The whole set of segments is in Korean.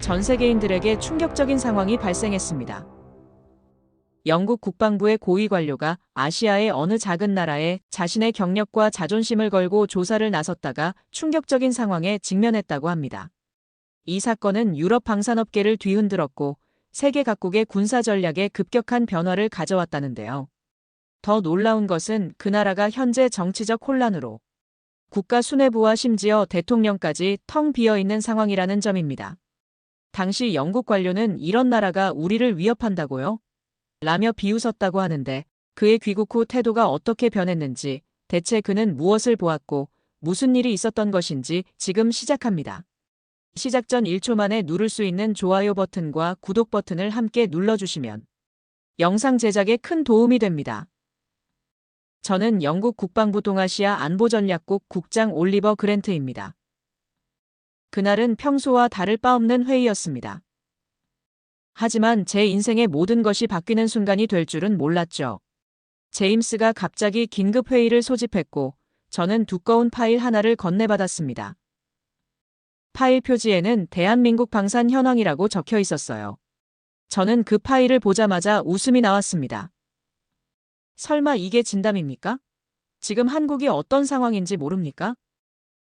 전 세계인들에게 충격적인 상황이 발생했습니다. 영국 국방부의 고위 관료가 아시아의 어느 작은 나라에 자신의 경력과 자존심을 걸고 조사를 나섰다가 충격적인 상황에 직면했다고 합니다. 이 사건은 유럽 방산업계를 뒤흔들었고 세계 각국의 군사 전략에 급격한 변화를 가져왔다는데요. 더 놀라운 것은 그 나라가 현재 정치적 혼란으로 국가 수뇌부와 심지어 대통령까지 텅 비어있는 상황이라는 점입니다. 당시 영국 관료는 이런 나라가 우리를 위협한다고요? 라며 비웃었다고 하는데 그의 귀국 후 태도가 어떻게 변했는지, 대체 그는 무엇을 보았고 무슨 일이 있었던 것인지 지금 시작합니다. 시작 전 1초 만에 누를 수 있는 좋아요 버튼과 구독 버튼을 함께 눌러주시면 영상 제작에 큰 도움이 됩니다. 저는 영국 국방부 동아시아 안보전략국 국장 올리버 그랜트입니다. 그날은 평소와 다를 바 없는 회의였습니다. 하지만 제 인생의 모든 것이 바뀌는 순간이 될 줄은 몰랐죠. 제임스가 갑자기 긴급 회의를 소집했고 저는 두꺼운 파일 하나를 건네받았습니다. 파일 표지에는 대한민국 방산 현황이라고 적혀 있었어요. 저는 그 파일을 보자마자 웃음이 나왔습니다. 설마 이게 진담입니까? 지금 한국이 어떤 상황인지 모릅니까?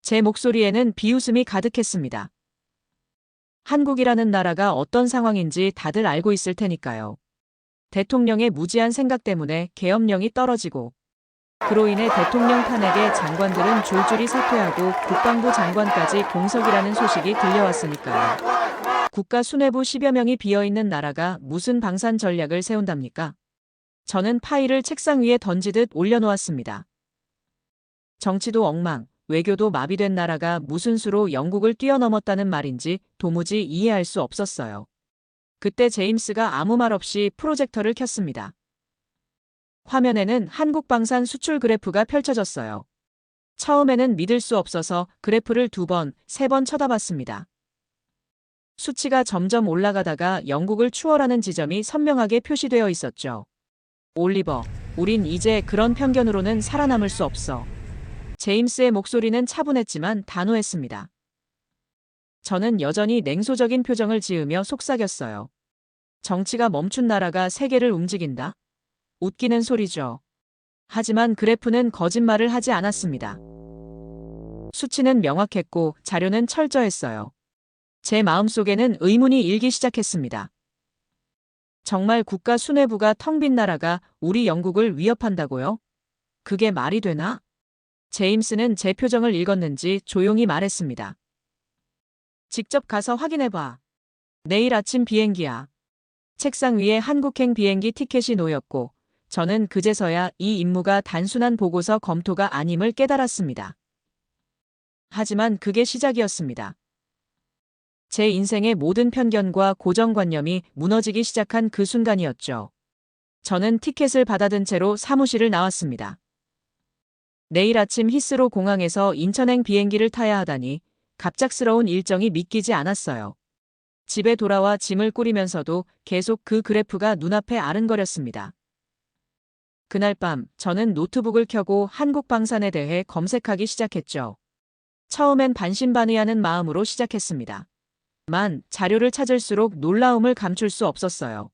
제 목소리에는 비웃음이 가득했습니다. 한국이라는 나라가 어떤 상황인지 다들 알고 있을 테니까요. 대통령의 무지한 생각 때문에 계엄령이 떨어지고 그로 인해 대통령 탄핵에 장관들은 줄줄이 사퇴하고 국방부 장관까지 공석이라는 소식이 들려왔으니까요. 국가 수뇌부 10여 명이 비어있는 나라가 무슨 방산 전략을 세운답니까? 저는 파일을 책상 위에 던지듯 올려놓았습니다. 정치도 엉망, 외교도 마비된 나라가 무슨 수로 영국을 뛰어넘었다는 말인지 도무지 이해할 수 없었어요. 그때 제임스가 아무 말 없이 프로젝터를 켰습니다. 화면에는 한국 방산 수출 그래프가 펼쳐졌어요. 처음에는 믿을 수 없어서 그래프를 2번, 3번 쳐다봤습니다. 수치가 점점 올라가다가 영국을 추월하는 지점이 선명하게 표시되어 있었죠. 올리버, 우린 이제 그런 편견으로는 살아남을 수 없어. 제임스의 목소리는 차분했지만 단호했습니다. 저는 여전히 냉소적인 표정을 지으며 속삭였어요. 정치가 멈춘 나라가 세계를 움직인다? 웃기는 소리죠. 하지만 그래프는 거짓말을 하지 않았습니다. 수치는 명확했고 자료는 철저했어요. 제 마음속에는 의문이 일기 시작했습니다. 정말 국가 수뇌부가 텅 빈 나라가 우리 영국을 위협한다고요? 그게 말이 되나? 제임스는 제 표정을 읽었는지 조용히 말했습니다. 직접 가서 확인해봐. 내일 아침 비행기야. 책상 위에 한국행 비행기 티켓이 놓였고 저는 그제서야 이 임무가 단순한 보고서 검토가 아님을 깨달았습니다. 하지만 그게 시작이었습니다. 제 인생의 모든 편견과 고정관념이 무너지기 시작한 그 순간이었죠. 저는 티켓을 받아든 채로 사무실을 나왔습니다. 내일 아침 히스로 공항에서 인천행 비행기를 타야 하다니 갑작스러운 일정이 믿기지 않았어요. 집에 돌아와 짐을 꾸리면서도 계속 그 그래프가 눈앞에 아른거렸습니다. 그날 밤 저는 노트북을 켜고 한국 방산에 대해 검색하기 시작했죠. 처음엔 반신반의하는 마음으로 시작했습니다. 만 자료를 찾을수록 놀라움을 감출 수 없었어요.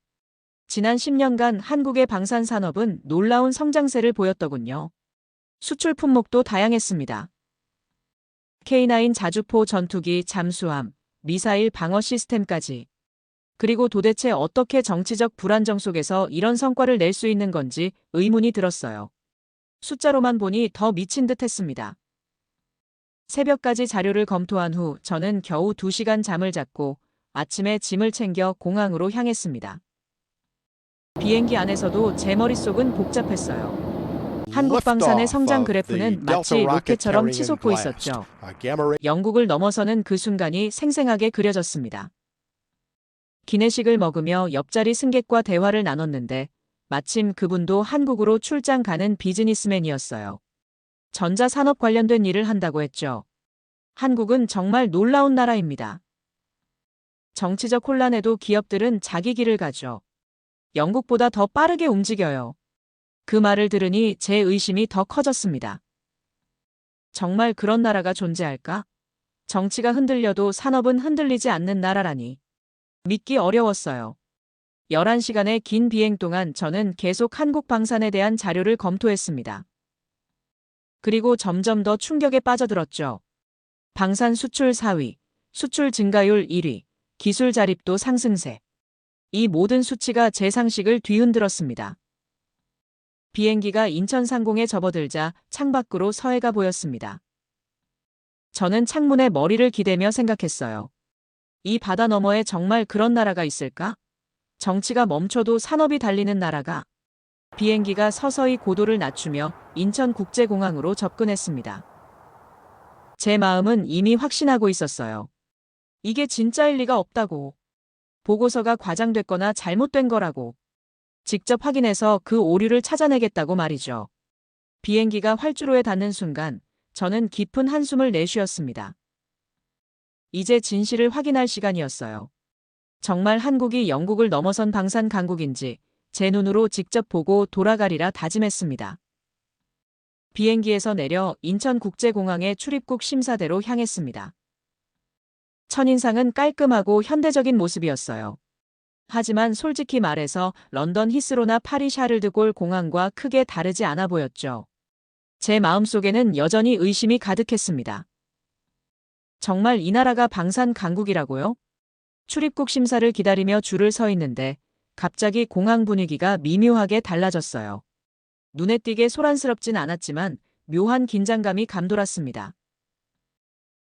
지난 10년간 한국의 방산 산업은 놀라운 성장세를 보였더군요. 수출 품목도 다양했습니다. K9 자주포 전투기, 잠수함, 미사일 방어 시스템까지. 그리고 도대체 어떻게 정치적 불안정 속에서 이런 성과를 낼 수 있는 건지 의문이 들었어요. 숫자로만 보니 더 미친 듯 했습니다. 새벽까지 자료를 검토한 후 저는 겨우 2시간 잠을 잤고 아침에 짐을 챙겨 공항으로 향했습니다. 비행기 안에서도 제 머릿속은 복잡했어요. 한국 방산의 성장 그래프는 마치 로켓처럼 치솟고 있었죠. 영국을 넘어서는 그 순간이 생생하게 그려졌습니다. 기내식을 먹으며 옆자리 승객과 대화를 나눴는데 마침 그분도 한국으로 출장 가는 비즈니스맨이었어요. 전자산업 관련된 일을 한다고 했죠. 한국은 정말 놀라운 나라입니다. 정치적 혼란에도 기업들은 자기 길을 가죠. 영국보다 더 빠르게 움직여요. 그 말을 들으니 제 의심이 더 커졌습니다. 정말 그런 나라가 존재할까? 정치가 흔들려도 산업은 흔들리지 않는 나라라니. 믿기 어려웠어요. 11시간의 긴 비행 동안 저는 계속 한국 방산에 대한 자료를 검토했습니다. 그리고 점점 더 충격에 빠져들었죠. 방산 수출 4위, 수출 증가율 1위, 기술 자립도 상승세. 이 모든 수치가 제 상식을 뒤흔들었습니다. 비행기가 인천 상공에 접어들자 창밖으로 서해가 보였습니다. 저는 창문에 머리를 기대며 생각했어요. 이 바다 너머에 정말 그런 나라가 있을까? 정치가 멈춰도 산업이 달리는 나라가. 비행기가 서서히 고도를 낮추며 인천국제공항으로 접근했습니다. 제 마음은 이미 확신하고 있었어요. 이게 진짜일 리가 없다고. 보고서가 과장됐거나 잘못된 거라고. 직접 확인해서 그 오류를 찾아내겠다고 말이죠. 비행기가 활주로에 닿는 순간 저는 깊은 한숨을 내쉬었습니다. 이제 진실을 확인할 시간이었어요. 정말 한국이 영국을 넘어선 방산 강국인지 제 눈으로 직접 보고 돌아가리라 다짐했습니다. 비행기에서 내려 인천국제공항의 출입국 심사대로 향했습니다. 첫인상은 깔끔하고 현대적인 모습이었어요. 하지만 솔직히 말해서 런던 히스로나 파리 샤를드골 공항과 크게 다르지 않아 보였죠. 제 마음속에는 여전히 의심이 가득했습니다. 정말 이 나라가 방산 강국이라고요? 출입국 심사를 기다리며 줄을 서 있는데 갑자기 공항 분위기가 미묘하게 달라졌어요. 눈에 띄게 소란스럽진 않았지만 묘한 긴장감이 감돌았습니다.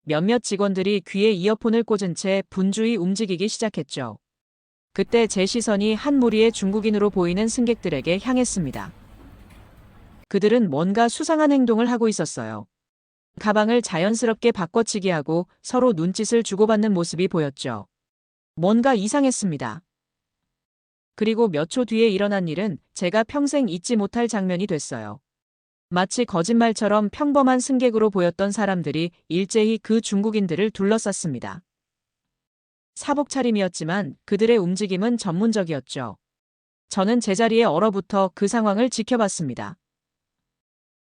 몇몇 직원들이 귀에 이어폰을 꽂은 채 분주히 움직이기 시작했죠. 그때 제 시선이 한 무리의 중국인으로 보이는 승객들에게 향했습니다. 그들은 뭔가 수상한 행동을 하고 있었어요. 가방을 자연스럽게 바꿔치기 하고 서로 눈짓을 주고받는 모습이 보였죠. 뭔가 이상했습니다. 그리고 몇 초 뒤에 일어난 일은 제가 평생 잊지 못할 장면이 됐어요. 마치 거짓말처럼 평범한 승객으로 보였던 사람들이 일제히 그 중국인들을 둘러쌌습니다. 사복 차림이었지만 그들의 움직임은 전문적이었죠. 저는 제자리에 얼어붙어 그 상황을 지켜봤습니다.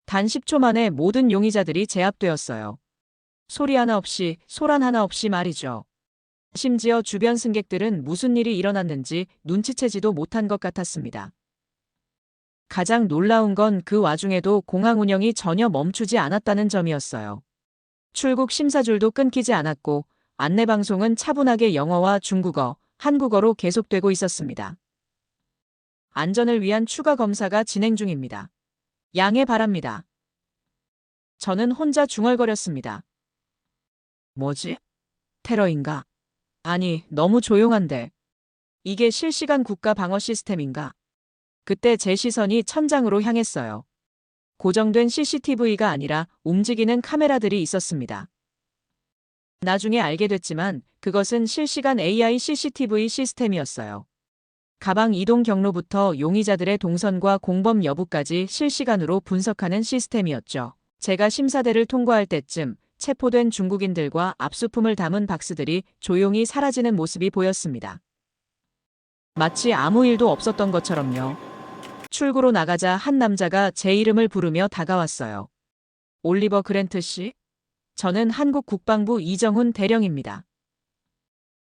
단 10초 만에 모든 용의자들이 제압되었어요. 소리 하나 없이, 소란 하나 없이 말이죠. 심지어 주변 승객들은 무슨 일이 일어났는지 눈치채지도 못한 것 같았습니다. 가장 놀라운 건 그 와중에도 공항 운영이 전혀 멈추지 않았다는 점이었어요. 출국 심사줄도 끊기지 않았고 안내방송은 차분하게 영어와 중국어, 한국어로 계속되고 있었습니다. 안전을 위한 추가 검사가 진행 중입니다. 양해 바랍니다. 저는 혼자 중얼거렸습니다. 뭐지? 테러인가? 아니, 너무 조용한데. 이게 실시간 국가 방어 시스템인가? 그때 제 시선이 천장으로 향했어요. 고정된 CCTV가 아니라 움직이는 카메라들이 있었습니다. 나중에 알게 됐지만 그것은 실시간 AI CCTV 시스템이었어요. 가방 이동 경로부터 용의자들의 동선과 공범 여부까지 실시간으로 분석하는 시스템이었죠. 제가 심사대를 통과할 때쯤 체포된 중국인들과 압수품을 담은 박스들이 조용히 사라지는 모습이 보였습니다. 마치 아무 일도 없었던 것처럼요. 출구로 나가자 한 남자가 제 이름을 부르며 다가왔어요. 올리버 그랜트 씨? 저는 한국 국방부 이정훈 대령입니다.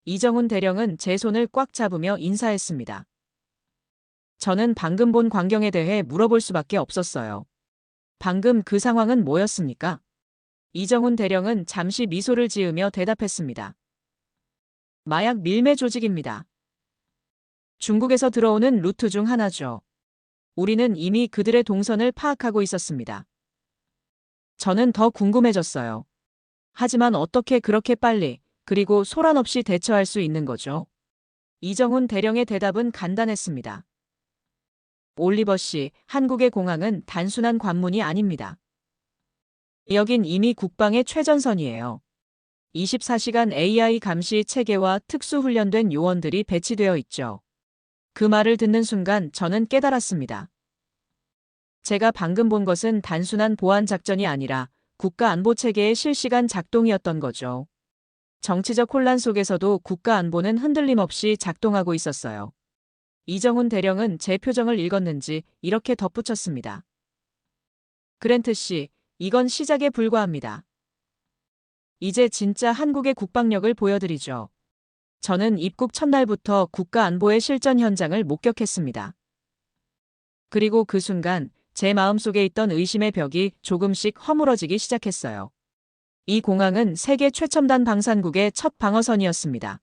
이정훈 대령은 제 손을 꽉 잡으며 인사했습니다. 저는 방금 본 광경에 대해 물어볼 수밖에 없었어요. 방금 그 상황은 뭐였습니까? 이정훈 대령은 잠시 미소를 지으며 대답했습니다. 마약 밀매 조직입니다. 중국에서 들어오는 루트 중 하나죠. 우리는 이미 그들의 동선을 파악하고 있었습니다. 저는 더 궁금해졌어요. 하지만 어떻게 그렇게 빨리, 그리고 소란 없이 대처할 수 있는 거죠? 이정훈 대령의 대답은 간단했습니다. 올리버 씨, 한국의 공항은 단순한 관문이 아닙니다. 여긴 이미 국방의 최전선이에요. 24시간 AI 감시 체계와 특수훈련된 요원들이 배치되어 있죠. 그 말을 듣는 순간 저는 깨달았습니다. 제가 방금 본 것은 단순한 보안 작전이 아니라 국가 안보 체계의 실시간 작동이었던 거죠. 정치적 혼란 속에서도 국가 안보는 흔들림 없이 작동하고 있었어요. 이정훈 대령은 제 표정을 읽었는지 이렇게 덧붙였습니다. 그랜트 씨, 이건 시작에 불과합니다. 이제 진짜 한국의 국방력을 보여드리죠. 저는 입국 첫날부터 국가안보의 실전 현장을 목격했습니다. 그리고 그 순간 제 마음속에 있던 의심의 벽이 조금씩 허물어지기 시작했어요. 이 공항은 세계 최첨단 방산국의 첫 방어선이었습니다.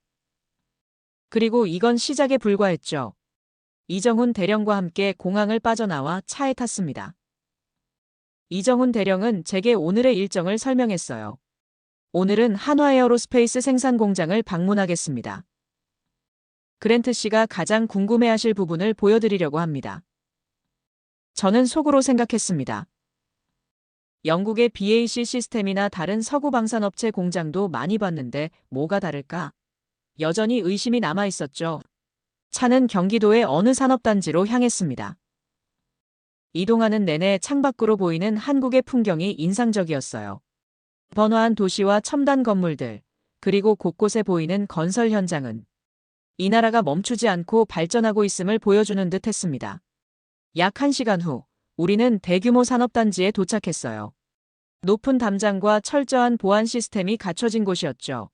그리고 이건 시작에 불과했죠. 이정훈 대령과 함께 공항을 빠져나와 차에 탔습니다. 이정훈 대령은 제게 오늘의 일정을 설명했어요. 오늘은 한화에어로스페이스 생산 공장을 방문하겠습니다. 그랜트 씨가 가장 궁금해하실 부분을 보여드리려고 합니다. 저는 속으로 생각했습니다. 영국의 BAC 시스템이나 다른 서구 방산업체 공장도 많이 봤는데 뭐가 다를까? 여전히 의심이 남아 있었죠. 차는 경기도의 어느 산업단지로 향했습니다. 이동하는 내내 창밖으로 보이는 한국의 풍경이 인상적이었어요. 번화한 도시와 첨단 건물들, 그리고 곳곳에 보이는 건설 현장은 이 나라가 멈추지 않고 발전하고 있음을 보여주는 듯 했습니다. 약 1시간 후, 우리는 대규모 산업단지에 도착했어요. 높은 담장과 철저한 보안 시스템이 갖춰진 곳이었죠.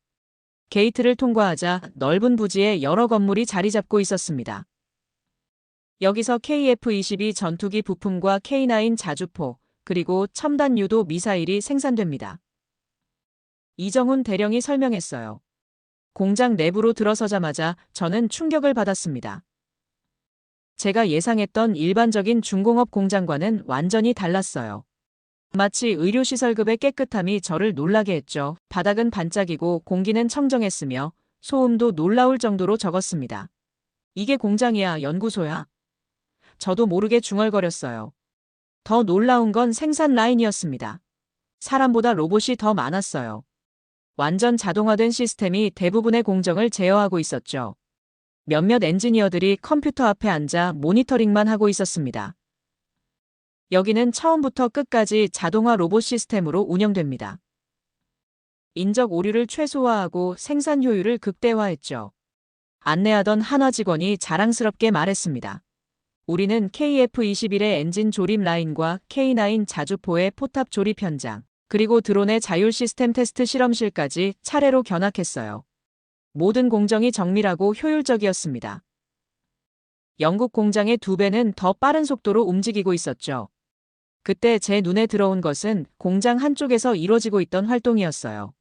게이트를 통과하자 넓은 부지에 여러 건물이 자리 잡고 있었습니다. 여기서 KF-22 전투기 부품과 K9 자주포, 그리고 첨단 유도 미사일이 생산됩니다. 이정훈 대령이 설명했어요. 공장 내부로 들어서자마자 저는 충격을 받았습니다. 제가 예상했던 일반적인 중공업 공장과는 완전히 달랐어요. 마치 의료시설급의 깨끗함이 저를 놀라게 했죠. 바닥은 반짝이고 공기는 청정했으며 소음도 놀라울 정도로 적었습니다. 이게 공장이야, 연구소야? 저도 모르게 중얼거렸어요. 더 놀라운 건 생산 라인이었습니다. 사람보다 로봇이 더 많았어요. 완전 자동화된 시스템이 대부분의 공정을 제어하고 있었죠. 몇몇 엔지니어들이 컴퓨터 앞에 앉아 모니터링만 하고 있었습니다. 여기는 처음부터 끝까지 자동화 로봇 시스템으로 운영됩니다. 인적 오류를 최소화하고 생산 효율을 극대화했죠. 안내하던 한화 직원이 자랑스럽게 말했습니다. 우리는 KF-21의 엔진 조립 라인과 K9 자주포의 포탑 조립 현장, 그리고 드론의 자율 시스템 테스트 실험실까지 차례로 견학했어요. 모든 공정이 정밀하고 효율적이었습니다. 영국 공장의 2배는 더 빠른 속도로 움직이고 있었죠. 그때 제 눈에 들어온 것은 공장 한쪽에서 이루어지고 있던 활동이었어요.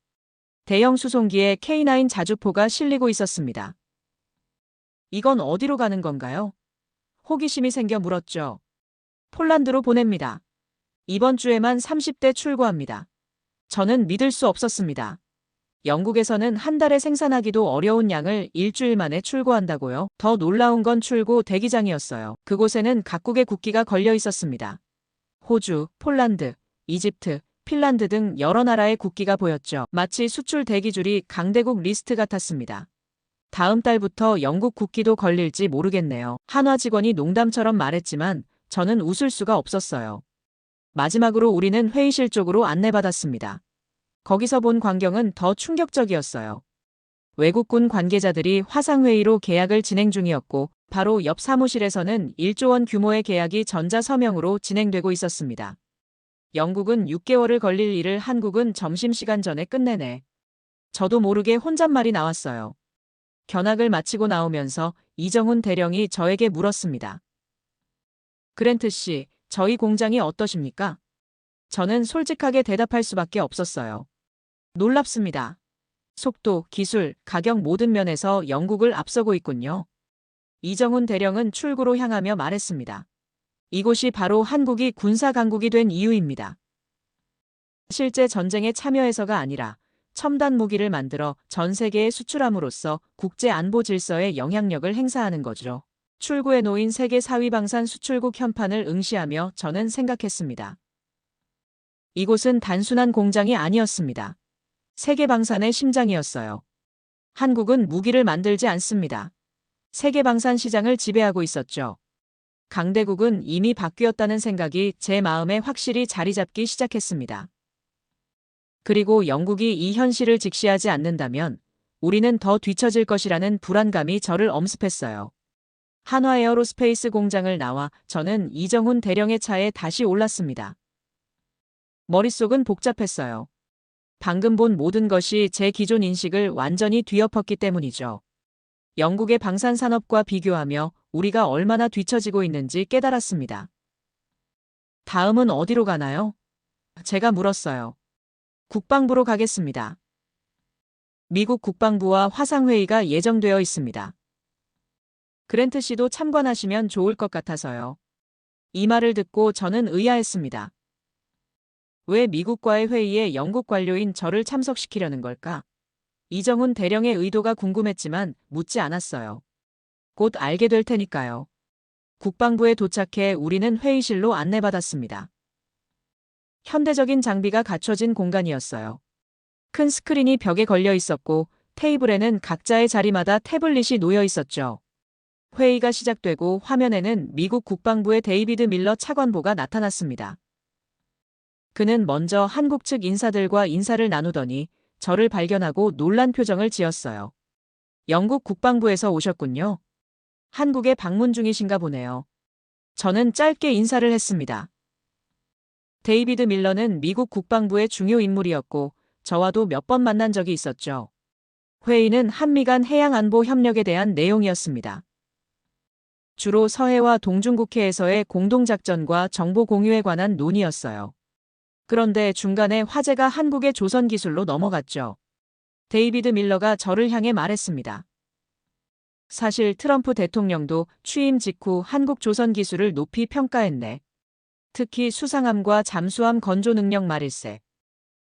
대형 수송기에 K9 자주포가 실리고 있었습니다. 이건 어디로 가는 건가요? 호기심이 생겨 물었죠. 폴란드로 보냅니다. 이번 주에만 30대 출고합니다. 저는 믿을 수 없었습니다. 영국에서는 한 달에 생산하기도 어려운 양을 일주일 만에 출고한다고요? 더 놀라운 건 출고 대기장이었어요. 그곳에는 각국의 국기가 걸려 있었습니다. 호주, 폴란드, 이집트, 핀란드 등 여러 나라의 국기가 보였죠. 마치 수출 대기줄이 강대국 리스트 같았습니다. 다음 달부터 영국 국기도 걸릴지 모르겠네요. 한화 직원이 농담처럼 말했지만 저는 웃을 수가 없었어요. 마지막으로 우리는 회의실 쪽으로 안내받았습니다. 거기서 본 광경은 더 충격적이었어요. 외국군 관계자들이 화상회의로 계약을 진행 중이었고 바로 옆 사무실에서는 1조 원 규모의 계약이 전자서명으로 진행되고 있었습니다. 영국은 6개월을 걸릴 일을 한국은 점심시간 전에 끝내네. 저도 모르게 혼잣말이 나왔어요. 견학을 마치고 나오면서 이정훈 대령이 저에게 물었습니다. 그랜트 씨, 저희 공장이 어떠십니까? 저는 솔직하게 대답할 수밖에 없었어요. 놀랍습니다. 속도, 기술, 가격 모든 면에서 영국을 앞서고 있군요. 이정훈 대령은 출구로 향하며 말했습니다. 이곳이 바로 한국이 군사 강국이 된 이유입니다. 실제 전쟁에 참여해서가 아니라 첨단 무기를 만들어 전 세계에 수출함으로써 국제 안보 질서에 영향력을 행사하는 거죠. 출구에 놓인 세계 4위 방산 수출국 현판을 응시하며 저는 생각했습니다. 이곳은 단순한 공장이 아니었습니다. 세계 방산의 심장이었어요. 한국은 무기를 만들지 않습니다. 세계 방산 시장을 지배하고 있었죠. 강대국은 이미 바뀌었다는 생각이 제 마음에 확실히 자리 잡기 시작했습니다. 그리고 영국이 이 현실을 직시하지 않는다면 우리는 더 뒤처질 것이라는 불안감이 저를 엄습했어요. 한화에어로스페이스 공장을 나와 저는 이정훈 대령의 차에 다시 올랐습니다. 머릿속은 복잡했어요. 방금 본 모든 것이 제 기존 인식을 완전히 뒤엎었기 때문이죠. 영국의 방산 산업과 비교하며 우리가 얼마나 뒤처지고 있는지 깨달았습니다. 다음은 어디로 가나요? 제가 물었어요. 국방부로 가겠습니다. 미국 국방부와 화상회의가 예정되어 있습니다. 그랜트 씨도 참관하시면 좋을 것 같아서요. 이 말을 듣고 저는 의아했습니다. 왜 미국과의 회의에 영국 관료인 저를 참석시키려는 걸까? 이정훈 대령의 의도가 궁금했지만 묻지 않았어요. 곧 알게 될 테니까요. 국방부에 도착해 우리는 회의실로 안내받았습니다. 현대적인 장비가 갖춰진 공간이었어요. 큰 스크린이 벽에 걸려 있었고 테이블에는 각자의 자리마다 태블릿이 놓여 있었죠. 회의가 시작되고 화면에는 미국 국방부의 데이비드 밀러 차관보가 나타났습니다. 그는 먼저 한국 측 인사들과 인사를 나누더니 저를 발견하고 놀란 표정을 지었어요. 영국 국방부에서 오셨군요. 한국에 방문 중이신가 보네요. 저는 짧게 인사를 했습니다. 데이비드 밀러는 미국 국방부의 중요 인물이었고 저와도 몇 번 만난 적이 있었죠. 회의는 한미 간 해양안보 협력에 대한 내용이었습니다. 주로 서해와 동중국해에서의 공동작전과 정보 공유에 관한 논의였어요. 그런데 중간에 화제가 한국의 조선 기술로 넘어갔죠. 데이비드 밀러가 저를 향해 말했습니다. 사실 트럼프 대통령도 취임 직후 한국 조선 기술을 높이 평가했네. 특히 수상함과 잠수함 건조 능력 말일세.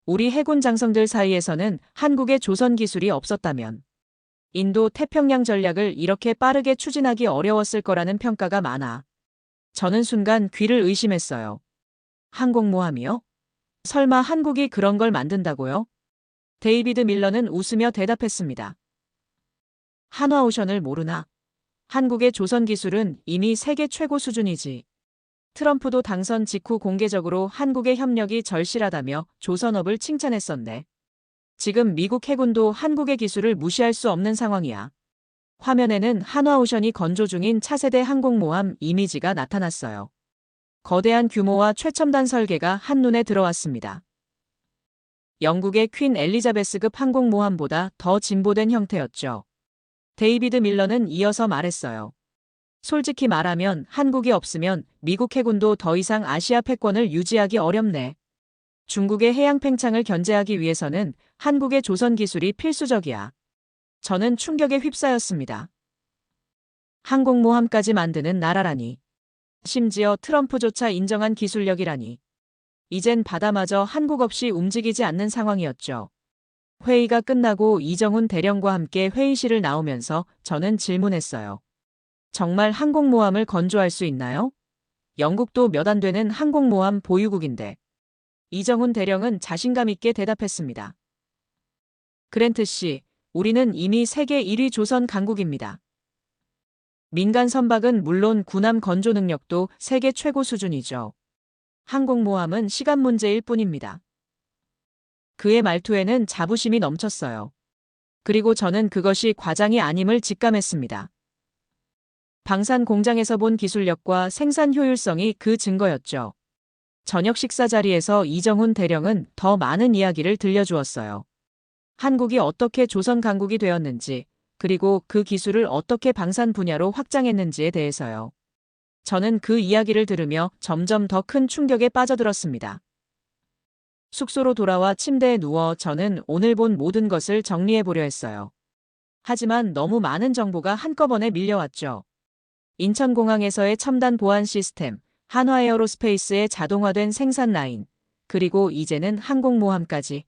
우리 해군 장성들 사이에서는 한국의 조선 기술이 없었다면 인도 태평양 전략을 이렇게 빠르게 추진하기 어려웠을 거라는 평가가 많아. 저는 순간 귀를 의심했어요. 항공모함이요? 설마 한국이 그런 걸 만든다고요? 데이비드 밀러는 웃으며 대답했습니다. 한화오션을 모르나? 한국의 조선 기술은 이미 세계 최고 수준이지. 트럼프도 당선 직후 공개적으로 한국의 협력이 절실하다며 조선업을 칭찬했었네. 지금 미국 해군도 한국의 기술을 무시할 수 없는 상황이야. 화면에는 한화오션이 건조 중인 차세대 항공모함 이미지가 나타났어요. 거대한 규모와 최첨단 설계가 한눈에 들어왔습니다. 영국의 퀸 엘리자베스급 항공모함보다 더 진보된 형태였죠. 데이비드 밀러는 이어서 말했어요. 솔직히 말하면 한국이 없으면 미국 해군도 더 이상 아시아 패권을 유지하기 어렵네. 중국의 해양 팽창을 견제하기 위해서는 한국의 조선 기술이 필수적이야. 저는 충격에 휩싸였습니다. 항공모함까지 만드는 나라라니. 심지어 트럼프조차 인정한 기술력이라니. 이젠 바다마저 한국 없이 움직이지 않는 상황이었죠. 회의가 끝나고 이정훈 대령과 함께 회의실을 나오면서 저는 질문했어요. 정말 항공모함을 건조할 수 있나요? 영국도 몇 안 되는 항공모함 보유국인데. 이정훈 대령은 자신감 있게 대답했습니다. 그랜트 씨, 우리는 이미 세계 1위 조선 강국입니다. 민간 선박은 물론 군함 건조 능력도 세계 최고 수준이죠. 항공모함은 시간 문제일 뿐입니다. 그의 말투에는 자부심이 넘쳤어요. 그리고 저는 그것이 과장이 아님을 직감했습니다. 방산 공장에서 본 기술력과 생산 효율성이 그 증거였죠. 저녁 식사 자리에서 이정훈 대령은 더 많은 이야기를 들려주었어요. 한국이 어떻게 조선 강국이 되었는지, 그리고 그 기술을 어떻게 방산 분야로 확장했는지에 대해서요. 저는 그 이야기를 들으며 점점 더 큰 충격에 빠져들었습니다. 숙소로 돌아와 침대에 누워 저는 오늘 본 모든 것을 정리해 보려 했어요. 하지만 너무 많은 정보가 한꺼번에 밀려왔죠. 인천공항에서의 첨단 보안 시스템, 한화에어로스페이스의 자동화된 생산 라인, 그리고 이제는 항공모함까지.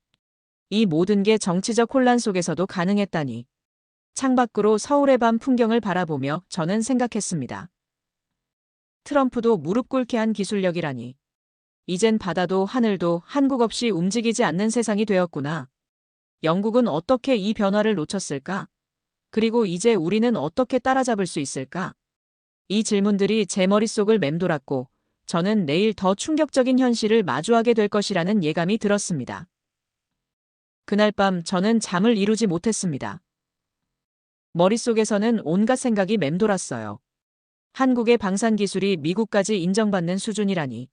이 모든 게 정치적 혼란 속에서도 가능했다니. 창밖으로 서울의 밤 풍경을 바라보며 저는 생각했습니다. 트럼프도 무릎 꿇게 한 기술력이라니. 이젠 바다도 하늘도 한국 없이 움직이지 않는 세상이 되었구나. 영국은 어떻게 이 변화를 놓쳤을까? 그리고 이제 우리는 어떻게 따라잡을 수 있을까? 이 질문들이 제 머릿속을 맴돌았고 저는 내일 더 충격적인 현실을 마주하게 될 것이라는 예감이 들었습니다. 그날 밤 저는 잠을 이루지 못했습니다. 머릿속에서는 온갖 생각이 맴돌았어요. 한국의 방산 기술이 미국까지 인정받는 수준이라니.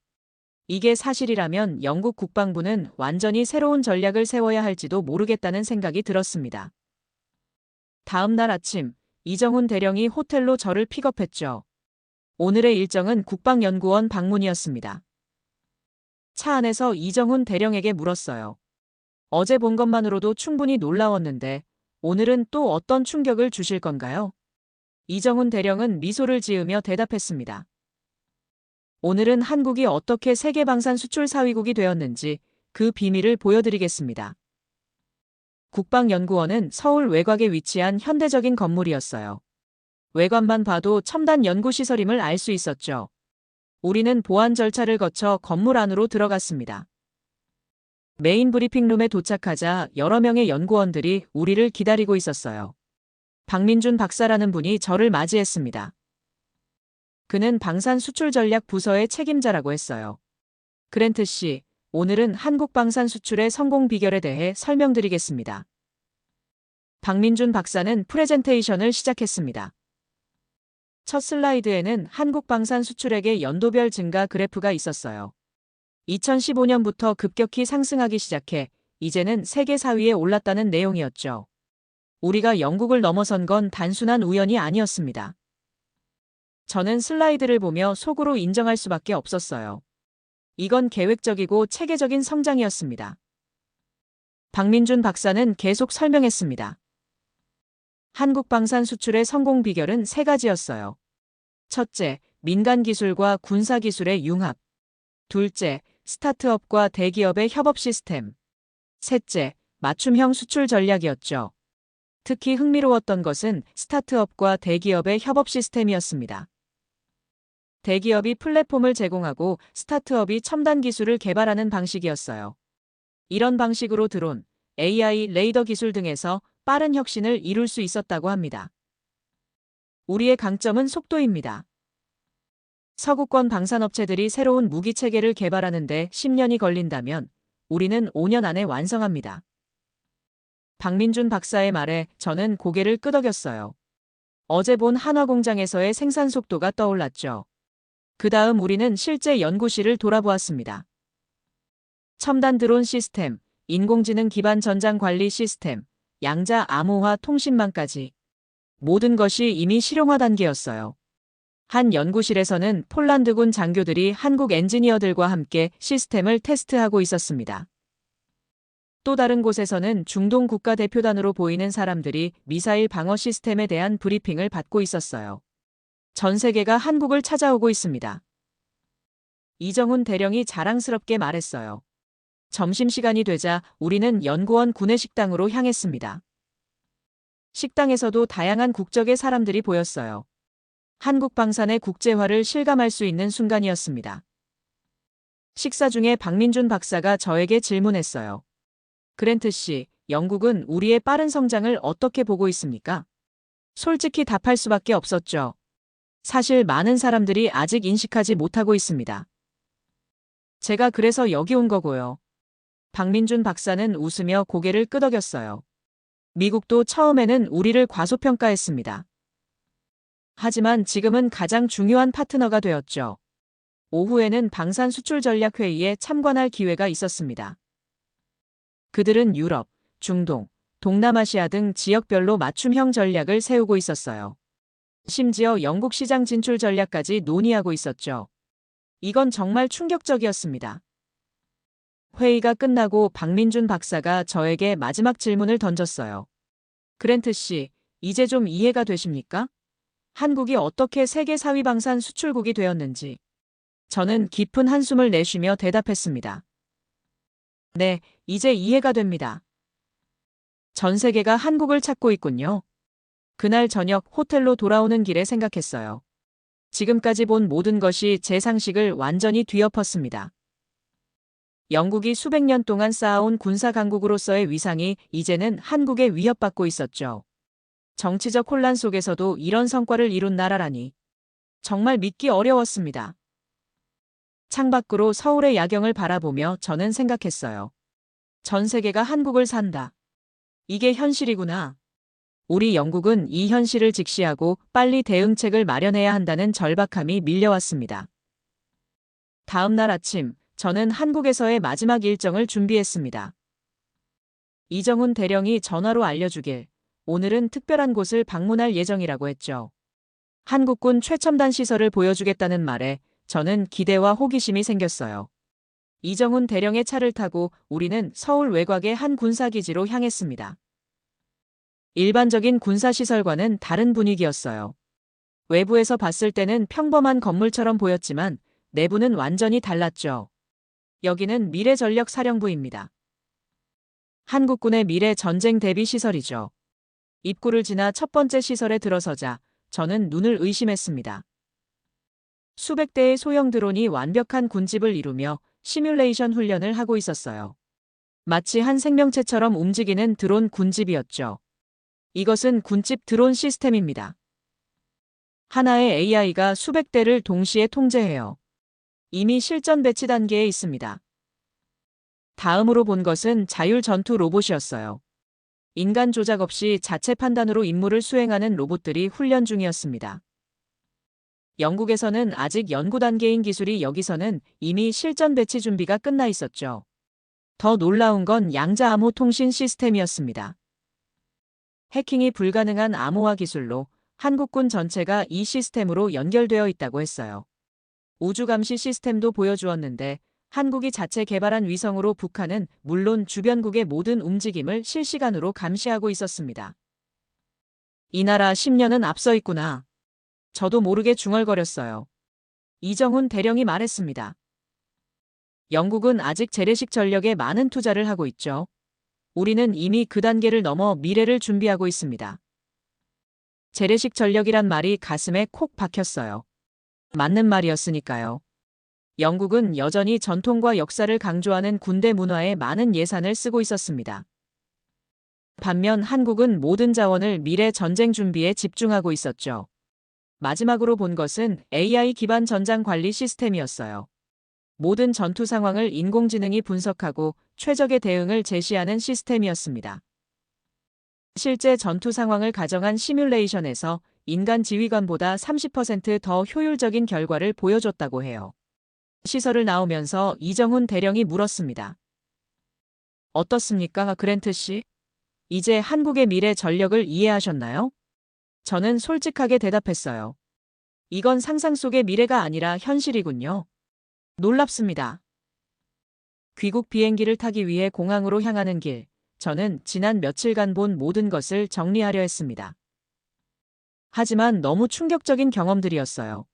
이게 사실이라면 영국 국방부는 완전히 새로운 전략을 세워야 할지도 모르겠다는 생각이 들었습니다. 다음 날 아침, 이정훈 대령이 호텔로 저를 픽업했죠. 오늘의 일정은 국방연구원 방문이었습니다. 차 안에서 이정훈 대령에게 물었어요. 어제 본 것만으로도 충분히 놀라웠는데 오늘은 또 어떤 충격을 주실 건가요? 이정훈 대령은 미소를 지으며 대답했습니다. 오늘은 한국이 어떻게 세계 방산 수출 4위국이 되었는지 그 비밀을 보여드리겠습니다. 국방연구원은 서울 외곽에 위치한 현대적인 건물이었어요. 외관만 봐도 첨단 연구시설임을 알 수 있었죠. 우리는 보안 절차를 거쳐 건물 안으로 들어갔습니다. 메인 브리핑룸에 도착하자 여러 명의 연구원들이 우리를 기다리고 있었어요. 박민준 박사라는 분이 저를 맞이했습니다. 그는 방산 수출 전략 부서의 책임자라고 했어요. 그랜트 씨, 오늘은 한국 방산 수출의 성공 비결에 대해 설명드리겠습니다. 박민준 박사는 프레젠테이션을 시작했습니다. 첫 슬라이드에는 한국 방산 수출액의 연도별 증가 그래프가 있었어요. 2015년부터 급격히 상승하기 시작해 이제는 세계 4위에 올랐다는 내용이었죠. 우리가 영국을 넘어선 건 단순한 우연이 아니었습니다. 저는 슬라이드를 보며 속으로 인정할 수밖에 없었어요. 이건 계획적이고 체계적인 성장이었습니다. 박민준 박사는 계속 설명했습니다. 한국 방산 수출의 성공 비결은 세 가지였어요. 첫째, 민간 기술과 군사 기술의 융합. 둘째, 스타트업과 대기업의 협업 시스템. 셋째, 맞춤형 수출 전략이었죠. 특히 흥미로웠던 것은 스타트업과 대기업의 협업 시스템이었습니다. 대기업이 플랫폼을 제공하고 스타트업이 첨단 기술을 개발하는 방식이었어요. 이런 방식으로 드론, AI, 레이더 기술 등에서 빠른 혁신을 이룰 수 있었다고 합니다. 우리의 강점은 속도입니다. 서구권 방산업체들이 새로운 무기 체계를 개발하는데 10년이 걸린다면 우리는 5년 안에 완성합니다. 박민준 박사의 말에 저는 고개를 끄덕였어요. 어제 본 한화공장에서의 생산 속도가 떠올랐죠. 그 다음 우리는 실제 연구실을 돌아보았습니다. 첨단 드론 시스템, 인공지능 기반 전장 관리 시스템, 양자 암호화 통신망까지 모든 것이 이미 실용화 단계였어요. 한 연구실에서는 폴란드군 장교들이 한국 엔지니어들과 함께 시스템을 테스트하고 있었습니다. 또 다른 곳에서는 중동 국가대표단으로 보이는 사람들이 미사일 방어 시스템에 대한 브리핑을 받고 있었어요. 전 세계가 한국을 찾아오고 있습니다. 이정훈 대령이 자랑스럽게 말했어요. 점심시간이 되자 우리는 연구원 구내식당으로 향했습니다. 식당에서도 다양한 국적의 사람들이 보였어요. 한국 방산의 국제화를 실감할 수 있는 순간이었습니다. 식사 중에 박민준 박사가 저에게 질문했어요. 그랜트 씨, 영국은 우리의 빠른 성장을 어떻게 보고 있습니까? 솔직히 답할 수밖에 없었죠. 사실 많은 사람들이 아직 인식하지 못하고 있습니다. 제가 그래서 여기 온 거고요. 박민준 박사는 웃으며 고개를 끄덕였어요. 미국도 처음에는 우리를 과소평가했습니다. 하지만 지금은 가장 중요한 파트너가 되었죠. 오후에는 방산 수출 전략 회의에 참관할 기회가 있었습니다. 그들은 유럽, 중동, 동남아시아 등 지역별로 맞춤형 전략을 세우고 있었어요. 심지어 영국 시장 진출 전략까지 논의하고 있었죠. 이건 정말 충격적이었습니다. 회의가 끝나고 박민준 박사가 저에게 마지막 질문을 던졌어요. 그랜트 씨, 이제 좀 이해가 되십니까? 한국이 어떻게 세계 4위 방산 수출국이 되었는지. 저는 깊은 한숨을 내쉬며 대답했습니다. 네, 이제 이해가 됩니다. 전 세계가 한국을 찾고 있군요. 그날 저녁 호텔로 돌아오는 길에 생각했어요. 지금까지 본 모든 것이 제 상식을 완전히 뒤엎었습니다. 영국이 수백 년 동안 쌓아온 군사 강국으로서의 위상이 이제는 한국에 위협받고 있었죠. 정치적 혼란 속에서도 이런 성과를 이룬 나라라니. 정말 믿기 어려웠습니다. 창밖으로 서울의 야경을 바라보며 저는 생각했어요. 전 세계가 한국을 산다. 이게 현실이구나. 우리 영국은 이 현실을 직시하고 빨리 대응책을 마련해야 한다는 절박함이 밀려왔습니다. 다음 날 아침, 저는 한국에서의 마지막 일정을 준비했습니다. 이정훈 대령이 전화로 알려주길, 오늘은 특별한 곳을 방문할 예정이라고 했죠. 한국군 최첨단 시설을 보여주겠다는 말에 저는 기대와 호기심이 생겼어요. 이정훈 대령의 차를 타고 우리는 서울 외곽의 한 군사기지로 향했습니다. 일반적인 군사시설과는 다른 분위기였어요. 외부에서 봤을 때는 평범한 건물처럼 보였지만 내부는 완전히 달랐죠. 여기는 미래전력사령부입니다. 한국군의 미래 전쟁 대비 시설이죠. 입구를 지나 첫 번째 시설에 들어서자 저는 눈을 의심했습니다. 수백 대의 소형 드론이 완벽한 군집을 이루며 시뮬레이션 훈련을 하고 있었어요. 마치 한 생명체처럼 움직이는 드론 군집이었죠. 이것은 군집 드론 시스템입니다. 하나의 AI가 수백 대를 동시에 통제해요. 이미 실전 배치 단계에 있습니다. 다음으로 본 것은 자율 전투 로봇이었어요. 인간 조작 없이 자체 판단으로 임무를 수행하는 로봇들이 훈련 중이었습니다. 영국에서는 아직 연구 단계인 기술이 여기서는 이미 실전 배치 준비가 끝나 있었죠. 더 놀라운 건 양자 암호 통신 시스템이었습니다. 해킹이 불가능한 암호화 기술로 한국군 전체가 이 시스템으로 연결되어 있다고 했어요. 우주 감시 시스템도 보여주었는데 한국이 자체 개발한 위성으로 북한은 물론 주변국의 모든 움직임을 실시간으로 감시하고 있었습니다. 이 나라 10년은 앞서 있구나. 저도 모르게 중얼거렸어요. 이정훈 대령이 말했습니다. 영국은 아직 재래식 전력에 많은 투자를 하고 있죠. 우리는 이미 그 단계를 넘어 미래를 준비하고 있습니다. 재래식 전력이란 말이 가슴에 콕 박혔어요. 맞는 말이었으니까요. 영국은 여전히 전통과 역사를 강조하는 군대 문화에 많은 예산을 쓰고 있었습니다. 반면 한국은 모든 자원을 미래 전쟁 준비에 집중하고 있었죠. 마지막으로 본 것은 AI 기반 전장 관리 시스템이었어요. 모든 전투 상황을 인공지능이 분석하고 최적의 대응을 제시하는 시스템이었습니다. 실제 전투 상황을 가정한 시뮬레이션에서 인간 지휘관보다 30% 더 효율적인 결과를 보여줬다고 해요. 시설을 나오면서 이정훈 대령이 물었습니다. 어떻습니까, 그랜트 씨? 이제 한국의 미래 전력을 이해하셨나요? 저는 솔직하게 대답했어요. 이건 상상 속의 미래가 아니라 현실이군요. 놀랍습니다. 귀국 비행기를 타기 위해 공항으로 향하는 길, 저는 지난 며칠간 본 모든 것을 정리하려 했습니다. 하지만 너무 충격적인 경험들이었어요.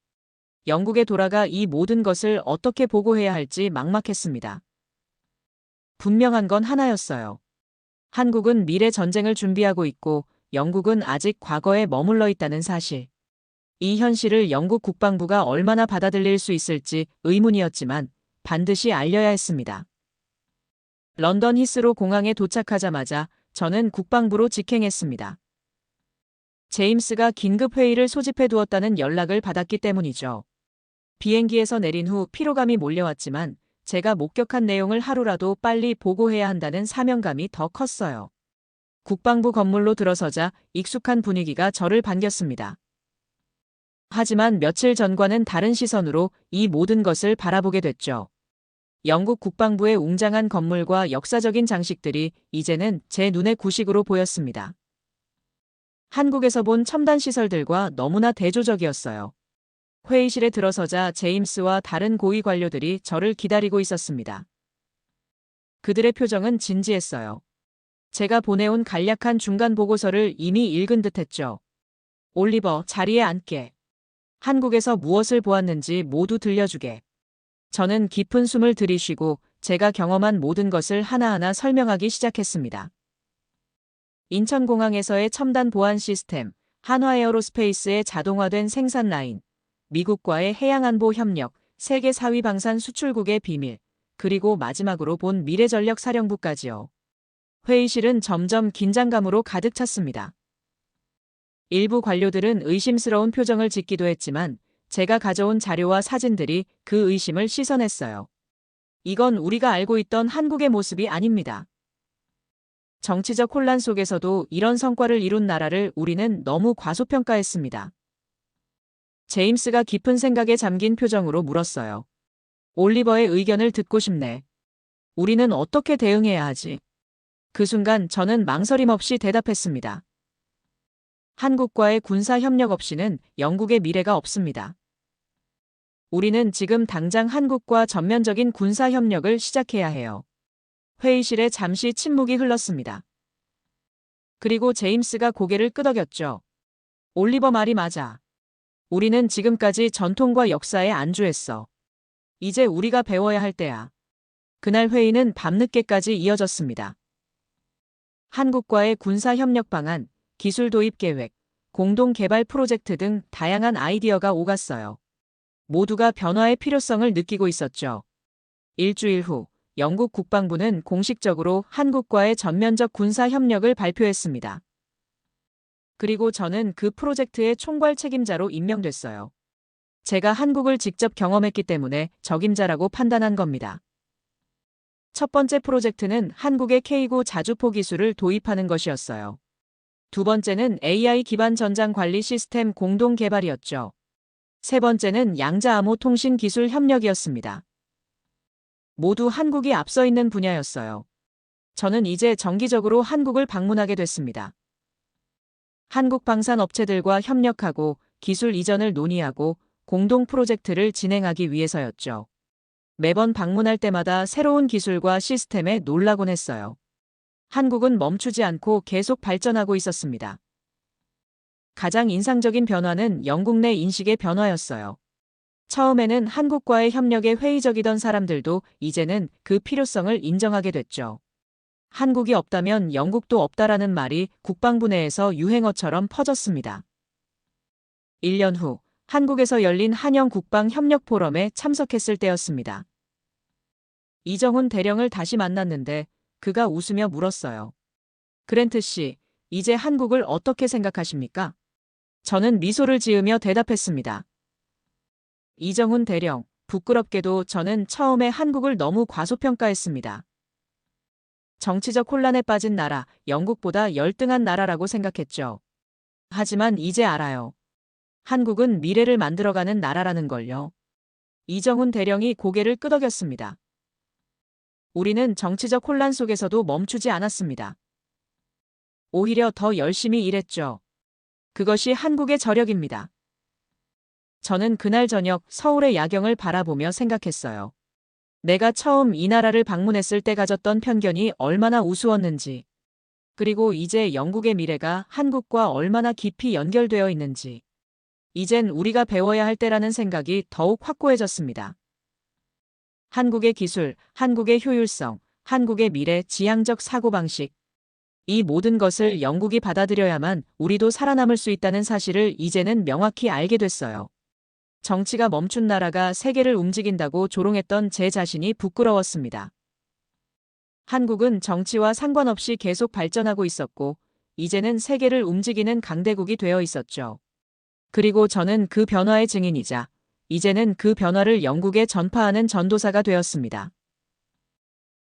영국에 돌아가 이 모든 것을 어떻게 보고해야 할지 막막했습니다. 분명한 건 하나였어요. 한국은 미래 전쟁을 준비하고 있고 영국은 아직 과거에 머물러 있다는 사실. 이 현실을 영국 국방부가 얼마나 받아들일 수 있을지 의문이었지만 반드시 알려야 했습니다. 런던 히스로 공항에 도착하자마자 저는 국방부로 직행했습니다. 제임스가 긴급 회의를 소집해 두었다는 연락을 받았기 때문이죠. 비행기에서 내린 후 피로감이 몰려왔지만 제가 목격한 내용을 하루라도 빨리 보고해야 한다는 사명감이 더 컸어요. 국방부 건물로 들어서자 익숙한 분위기가 저를 반겼습니다. 하지만 며칠 전과는 다른 시선으로 이 모든 것을 바라보게 됐죠. 영국 국방부의 웅장한 건물과 역사적인 장식들이 이제는 제 눈에 구식으로 보였습니다. 한국에서 본 첨단 시설들과 너무나 대조적이었어요. 회의실에 들어서자 제임스와 다른 고위 관료들이 저를 기다리고 있었습니다. 그들의 표정은 진지했어요. 제가 보내온 간략한 중간 보고서를 이미 읽은 듯했죠. 올리버, 자리에 앉게. 한국에서 무엇을 보았는지 모두 들려주게. 저는 깊은 숨을 들이쉬고 제가 경험한 모든 것을 하나하나 설명하기 시작했습니다. 인천공항에서의 첨단 보안 시스템, 한화에어로스페이스의 자동화된 생산 라인, 미국과의 해양안보 협력, 세계 4위 방산 수출국의 비밀, 그리고 마지막으로 본 미래전력사령부까지요. 회의실은 점점 긴장감으로 가득 찼습니다. 일부 관료들은 의심스러운 표정을 짓기도 했지만 제가 가져온 자료와 사진들이 그 의심을 씻어냈어요. 이건 우리가 알고 있던 한국의 모습이 아닙니다. 정치적 혼란 속에서도 이런 성과를 이룬 나라를 우리는 너무 과소평가했습니다. 제임스가 깊은 생각에 잠긴 표정으로 물었어요. 올리버의 의견을 듣고 싶네. 우리는 어떻게 대응해야 하지? 그 순간 저는 망설임 없이 대답했습니다. 한국과의 군사 협력 없이는 영국의 미래가 없습니다. 우리는 지금 당장 한국과 전면적인 군사 협력을 시작해야 해요. 회의실에 잠시 침묵이 흘렀습니다. 그리고 제임스가 고개를 끄덕였죠. 올리버 말이 맞아. 우리는 지금까지 전통과 역사에 안주했어. 이제 우리가 배워야 할 때야. 그날 회의는 밤늦게까지 이어졌습니다. 한국과의 군사 협력 방안, 기술 도입 계획, 공동 개발 프로젝트 등 다양한 아이디어가 오갔어요. 모두가 변화의 필요성을 느끼고 있었죠. 일주일 후, 영국 국방부는 공식적으로 한국과의 전면적 군사 협력을 발표했습니다. 그리고 저는 그 프로젝트의 총괄 책임자로 임명됐어요. 제가 한국을 직접 경험했기 때문에 적임자라고 판단한 겁니다. 첫 번째 프로젝트는 한국의 K9 자주포 기술을 도입하는 것이었어요. 두 번째는 AI 기반 전장 관리 시스템 공동 개발이었죠. 세 번째는 양자 암호 통신 기술 협력이었습니다. 모두 한국이 앞서 있는 분야였어요. 저는 이제 정기적으로 한국을 방문하게 됐습니다. 한국 방산 업체들과 협력하고 기술 이전을 논의하고 공동 프로젝트를 진행하기 위해서였죠. 매번 방문할 때마다 새로운 기술과 시스템에 놀라곤 했어요. 한국은 멈추지 않고 계속 발전하고 있었습니다. 가장 인상적인 변화는 영국 내 인식의 변화였어요. 처음에는 한국과의 협력에 회의적이던 사람들도 이제는 그 필요성을 인정하게 됐죠. 한국이 없다면 영국도 없다라는 말이 국방부 내에서 유행어처럼 퍼졌습니다. 1년 후, 한국에서 열린 한영 국방 협력 포럼에 참석했을 때였습니다. 이정훈 대령을 다시 만났는데 그가 웃으며 물었어요. 그랜트 씨, 이제 한국을 어떻게 생각하십니까? 저는 미소를 지으며 대답했습니다. 이정훈 대령, 부끄럽게도 저는 처음에 한국을 너무 과소평가했습니다. 정치적 혼란에 빠진 나라, 영국보다 열등한 나라라고 생각했죠. 하지만 이제 알아요. 한국은 미래를 만들어가는 나라라는 걸요. 이정훈 대령이 고개를 끄덕였습니다. 우리는 정치적 혼란 속에서도 멈추지 않았습니다. 오히려 더 열심히 일했죠. 그것이 한국의 저력입니다. 저는 그날 저녁 서울의 야경을 바라보며 생각했어요. 내가 처음 이 나라를 방문했을 때 가졌던 편견이 얼마나 우스웠는지, 그리고 이제 영국의 미래가 한국과 얼마나 깊이 연결되어 있는지, 이젠 우리가 배워야 할 때라는 생각이 더욱 확고해졌습니다. 한국의 기술, 한국의 효율성, 한국의 미래 지향적 사고방식, 이 모든 것을 영국이 받아들여야만 우리도 살아남을 수 있다는 사실을 이제는 명확히 알게 됐어요. 정치가 멈춘 나라가 세계를 움직인다고 조롱했던 제 자신이 부끄러웠습니다. 한국은 정치와 상관없이 계속 발전하고 있었고, 이제는 세계를 움직이는 강대국이 되어 있었죠. 그리고 저는 그 변화의 증인이자, 이제는 그 변화를 영국에 전파하는 전도사가 되었습니다.